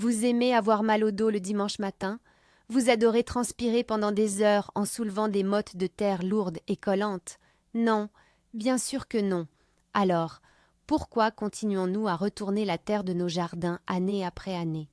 Vous aimez avoir mal au dos le dimanche matin? Vous adorez transpirer pendant des heures en soulevant des mottes de terre lourdes et collantes? Non, bien sûr que non. Alors, pourquoi continuons-nous à retourner la terre de nos jardins année après année?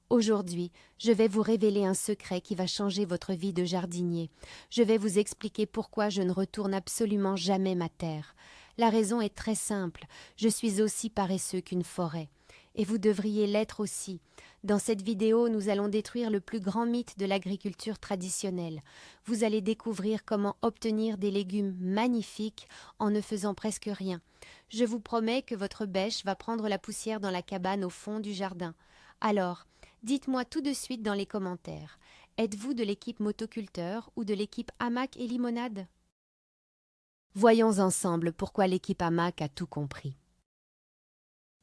Aujourd'hui, je vais vous révéler un secret qui va changer votre vie de jardinier. Je vais vous expliquer pourquoi je ne retourne absolument jamais ma terre. La raison est très simple, je suis aussi paresseux qu'une forêt. Et vous devriez l'être aussi. Dans cette vidéo, nous allons détruire le plus grand mythe de l'agriculture traditionnelle. Vous allez découvrir comment obtenir des légumes magnifiques en ne faisant presque rien. Je vous promets que votre bêche va prendre la poussière dans la cabane au fond du jardin. Alors, dites-moi tout de suite dans les commentaires, êtes-vous de l'équipe motoculteur ou de l'équipe hamac et limonade? Voyons ensemble pourquoi l'équipe hamac a tout compris.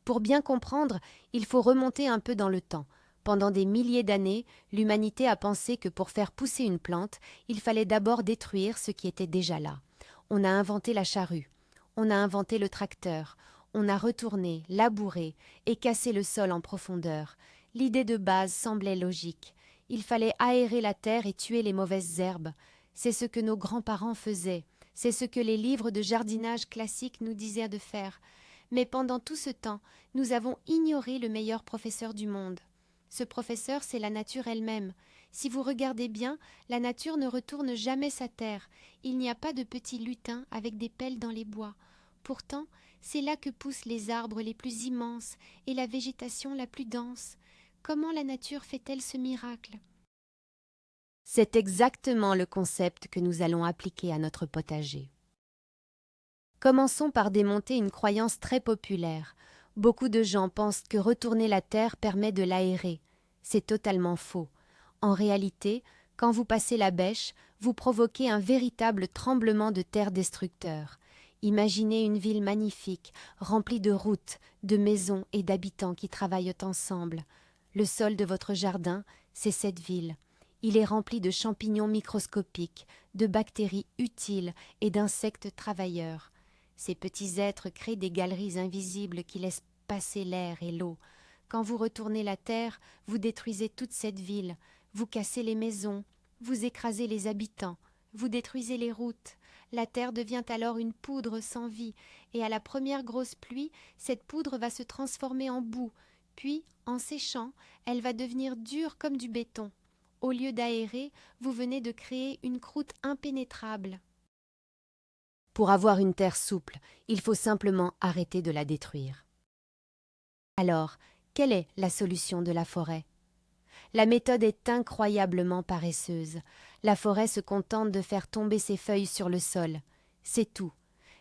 Pour bien comprendre, il faut remonter un peu dans le temps. Pendant des milliers d'années, l'humanité a pensé que pour faire pousser une plante, il fallait d'abord détruire ce qui était déjà là. On a inventé la charrue, on a inventé le tracteur, on a retourné, labouré et cassé le sol en profondeur. L'idée de base semblait logique. Il fallait aérer la terre et tuer les mauvaises herbes. C'est ce que nos grands-parents faisaient. C'est ce que les livres de jardinage classiques nous disaient de faire. Mais pendant tout ce temps, nous avons ignoré le meilleur professeur du monde. Ce professeur, c'est la nature elle-même. Si vous regardez bien, la nature ne retourne jamais sa terre. Il n'y a pas de petits lutins avec des pelles dans les bois. Pourtant, c'est là que poussent les arbres les plus immenses et la végétation la plus dense. Comment la nature fait-elle ce miracle? C'est exactement le concept que nous allons appliquer à notre potager. Commençons par démonter une croyance très populaire. Beaucoup de gens pensent que retourner la terre permet de l'aérer. C'est totalement faux. En réalité, quand vous passez la bêche, vous provoquez un véritable tremblement de terre destructeur. Imaginez une ville magnifique, remplie de routes, de maisons et d'habitants qui travaillent ensemble. Le sol de votre jardin, c'est cette ville. Il est rempli de champignons microscopiques, de bactéries utiles et d'insectes travailleurs. Ces petits êtres créent des galeries invisibles qui laissent passer l'air et l'eau. Quand vous retournez la terre, vous détruisez toute cette ville, vous cassez les maisons, vous écrasez les habitants, vous détruisez les routes. La terre devient alors une poudre sans vie, et à la première grosse pluie, cette poudre va se transformer en boue, puis, en séchant, elle va devenir dure comme du béton. Au lieu d'aérer, vous venez de créer une croûte impénétrable. Pour avoir une terre souple, il faut simplement arrêter de la détruire. Alors, quelle est la solution de la forêt? La méthode est incroyablement paresseuse. La forêt se contente de faire tomber ses feuilles sur le sol. C'est tout.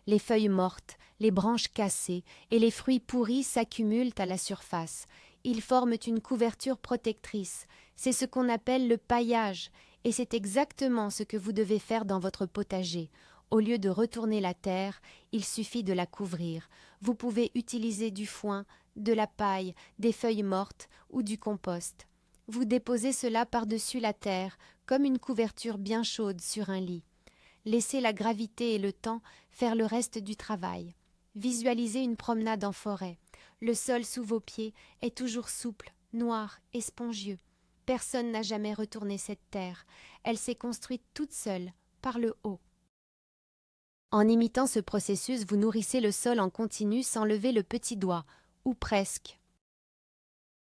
Les feuilles mortes, les branches cassées et les fruits pourris s'accumulent à la surface. Ils forment une couverture protectrice. C'est ce qu'on appelle le paillage, et c'est exactement ce que vous devez faire dans votre potager. Au lieu de retourner la terre, il suffit de la couvrir. Vous pouvez utiliser du foin, de la paille, des feuilles mortes ou du compost. Vous déposez cela par-dessus la terre, comme une couverture bien chaude sur un lit. Laissez la gravité et le temps faire le reste du travail. Visualisez une promenade en forêt. Le sol sous vos pieds est toujours souple, noir et spongieux. Personne n'a jamais retourné cette terre. Elle s'est construite toute seule, par le haut. En imitant ce processus, vous nourrissez le sol en continu sans lever le petit doigt, ou presque.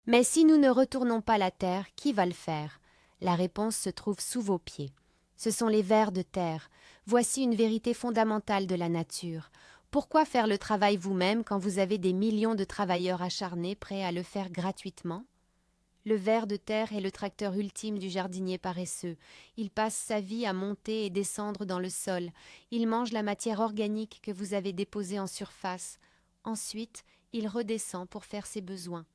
Mais si nous ne retournons pas la terre, qui va le faire? La réponse se trouve sous vos pieds. Ce sont les vers de terre. Voici une vérité fondamentale de la nature. Pourquoi faire le travail vous-même quand vous avez des millions de travailleurs acharnés prêts à le faire gratuitement? Le ver de terre est le tracteur ultime du jardinier paresseux. Il passe sa vie à monter et descendre dans le sol. Il mange la matière organique que vous avez déposée en surface. Ensuite, il redescend pour faire ses besoins.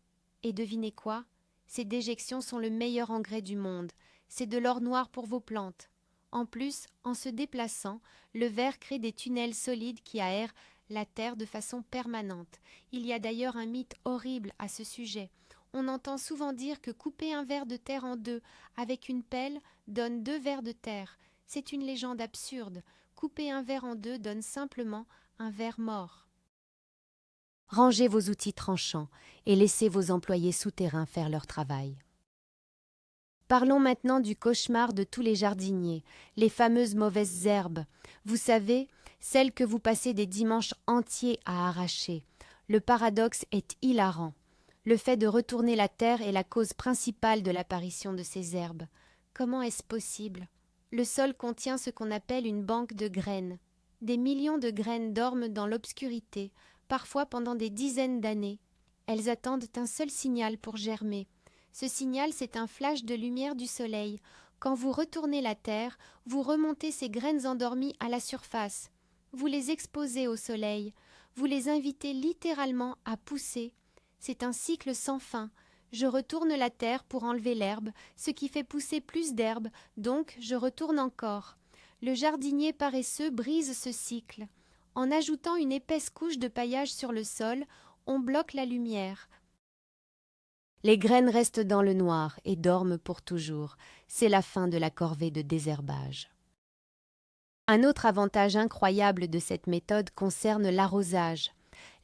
Et devinez quoi? Ces déjections sont le meilleur engrais du monde. C'est de l'or noir pour vos plantes. En plus, en se déplaçant, le ver crée des tunnels solides qui aèrent la terre de façon permanente. Il y a d'ailleurs un mythe horrible à ce sujet. On entend souvent dire que couper un ver de terre en deux avec une pelle donne 2 vers de terre. C'est une légende absurde. Couper un ver en deux donne simplement un ver mort. Rangez vos outils tranchants et laissez vos employés souterrains faire leur travail. Parlons maintenant du cauchemar de tous les jardiniers, les fameuses mauvaises herbes. Vous savez, celles que vous passez des dimanches entiers à arracher. Le paradoxe est hilarant. Le fait de retourner la terre est la cause principale de l'apparition de ces herbes. Comment est-ce possible? Le sol contient ce qu'on appelle une banque de graines. Des millions de graines dorment dans l'obscurité, parfois pendant des dizaines d'années. Elles attendent un seul signal pour germer. Ce signal, c'est un flash de lumière du soleil. Quand vous retournez la terre, vous remontez ces graines endormies à la surface. Vous les exposez au soleil. Vous les invitez littéralement à pousser. C'est un cycle sans fin. Je retourne la terre pour enlever l'herbe, ce qui fait pousser plus d'herbe, donc je retourne encore. Le jardinier paresseux brise ce cycle. En ajoutant une épaisse couche de paillage sur le sol, on bloque la lumière. Les graines restent dans le noir et dorment pour toujours. C'est la fin de la corvée de désherbage. Un autre avantage incroyable de cette méthode concerne l'arrosage.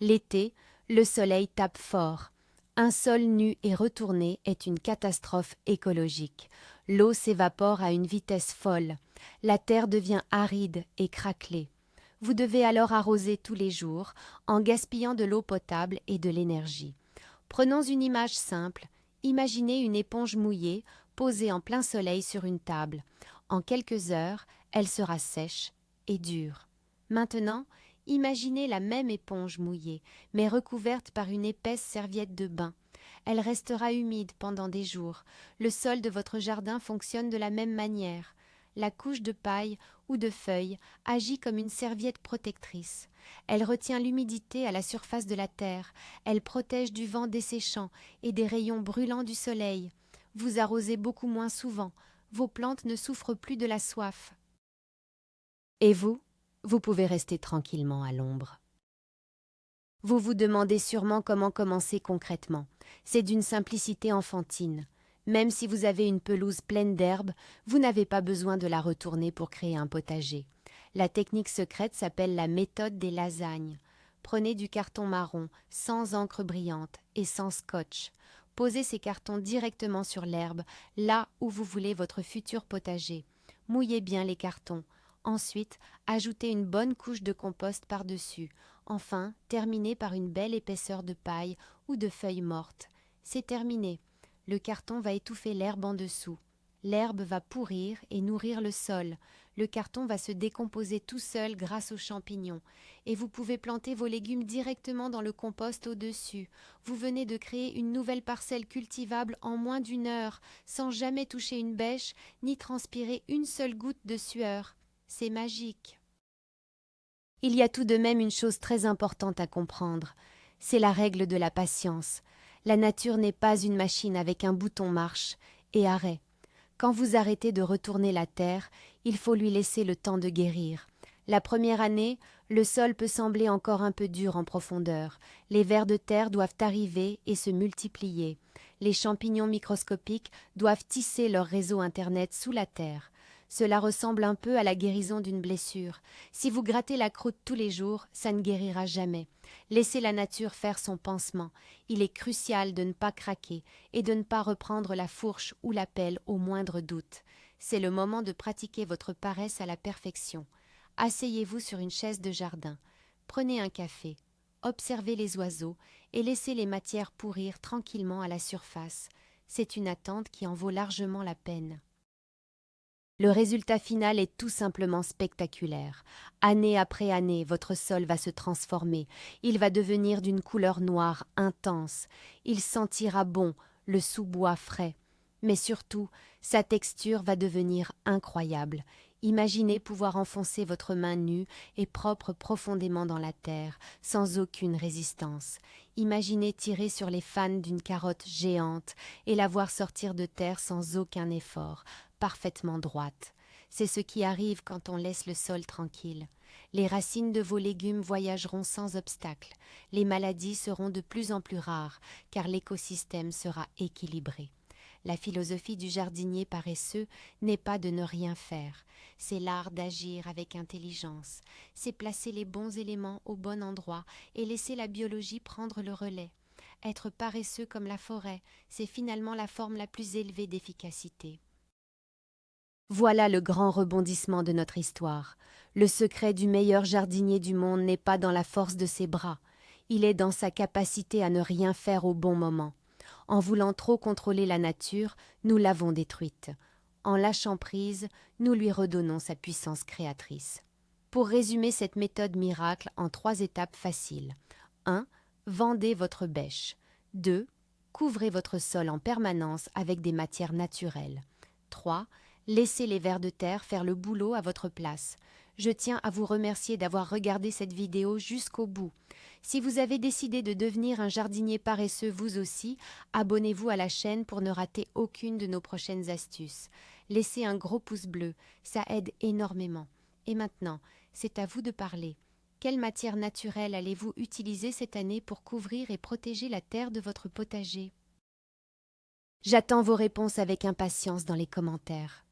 L'été, le soleil tape fort. Un sol nu et retourné est une catastrophe écologique. L'eau s'évapore à une vitesse folle. La terre devient aride et craquelée. Vous devez alors arroser tous les jours, en gaspillant de l'eau potable et de l'énergie. Prenons une image simple. Imaginez une éponge mouillée, posée en plein soleil sur une table. En quelques heures, elle sera sèche et dure. Maintenant, imaginez la même éponge mouillée, mais recouverte par une épaisse serviette de bain. Elle restera humide pendant des jours. Le sol de votre jardin fonctionne de la même manière. La couche de paille ou de feuilles agit comme une serviette protectrice. Elle retient l'humidité à la surface de la terre. Elle protège du vent desséchant et des rayons brûlants du soleil. Vous arrosez beaucoup moins souvent. Vos plantes ne souffrent plus de la soif. Et vous pouvez rester tranquillement à l'ombre. Vous vous demandez sûrement comment commencer concrètement. C'est d'une simplicité enfantine. Même si vous avez une pelouse pleine d'herbe, vous n'avez pas besoin de la retourner pour créer un potager. La technique secrète s'appelle la méthode des lasagnes. Prenez du carton marron, sans encre brillante et sans scotch. Posez ces cartons directement sur l'herbe, là où vous voulez votre futur potager. Mouillez bien les cartons. Ensuite, ajoutez une bonne couche de compost par-dessus. Enfin, terminez par une belle épaisseur de paille ou de feuilles mortes. C'est terminé. Le carton va étouffer l'herbe en dessous. L'herbe va pourrir et nourrir le sol. Le carton va se décomposer tout seul grâce aux champignons. Et vous pouvez planter vos légumes directement dans le compost au-dessus. Vous venez de créer une nouvelle parcelle cultivable en moins d'1 heure, sans jamais toucher une bêche, ni transpirer une seule goutte de sueur. C'est magique. Il y a tout de même une chose très importante à comprendre. C'est la règle de la patience. La nature n'est pas une machine avec un bouton marche et arrêt. Quand vous arrêtez de retourner la terre, il faut lui laisser le temps de guérir. La première année, le sol peut sembler encore un peu dur en profondeur. Les vers de terre doivent arriver et se multiplier. Les champignons microscopiques doivent tisser leur réseau Internet sous la terre. Cela ressemble un peu à la guérison d'une blessure. Si vous grattez la croûte tous les jours, ça ne guérira jamais. Laissez la nature faire son pansement. Il est crucial de ne pas craquer et de ne pas reprendre la fourche ou la pelle au moindre doute. C'est le moment de pratiquer votre paresse à la perfection. Asseyez-vous sur une chaise de jardin. Prenez un café. Observez les oiseaux et laissez les matières pourrir tranquillement à la surface. C'est une attente qui en vaut largement la peine. Le résultat final est tout simplement spectaculaire. Année après année, votre sol va se transformer. Il va devenir d'une couleur noire intense. Il sentira bon, le sous-bois frais. Mais surtout, sa texture va devenir incroyable. Imaginez pouvoir enfoncer votre main nue et propre profondément dans la terre, sans aucune résistance. Imaginez tirer sur les fans d'une carotte géante et la voir sortir de terre sans aucun effort, parfaitement droite. C'est ce qui arrive quand on laisse le sol tranquille. Les racines de vos légumes voyageront sans obstacle. Les maladies seront de plus en plus rares, car l'écosystème sera équilibré. La philosophie du jardinier paresseux n'est pas de ne rien faire, c'est l'art d'agir avec intelligence, c'est placer les bons éléments au bon endroit et laisser la biologie prendre le relais. Être paresseux comme la forêt, c'est finalement la forme la plus élevée d'efficacité. Voilà le grand rebondissement de notre histoire. Le secret du meilleur jardinier du monde n'est pas dans la force de ses bras, il est dans sa capacité à ne rien faire au bon moment. En voulant trop contrôler la nature, nous l'avons détruite. En lâchant prise, nous lui redonnons sa puissance créatrice. Pour résumer cette méthode miracle en 3 étapes faciles. 1. Vendez votre bêche. 2. Couvrez votre sol en permanence avec des matières naturelles. 3. Laissez les vers de terre faire le boulot à votre place. Je tiens à vous remercier d'avoir regardé cette vidéo jusqu'au bout. Si vous avez décidé de devenir un jardinier paresseux vous aussi, abonnez-vous à la chaîne pour ne rater aucune de nos prochaines astuces. Laissez un gros pouce bleu, ça aide énormément. Et maintenant, c'est à vous de parler. Quelle matière naturelle allez-vous utiliser cette année pour couvrir et protéger la terre de votre potager ? J'attends vos réponses avec impatience dans les commentaires.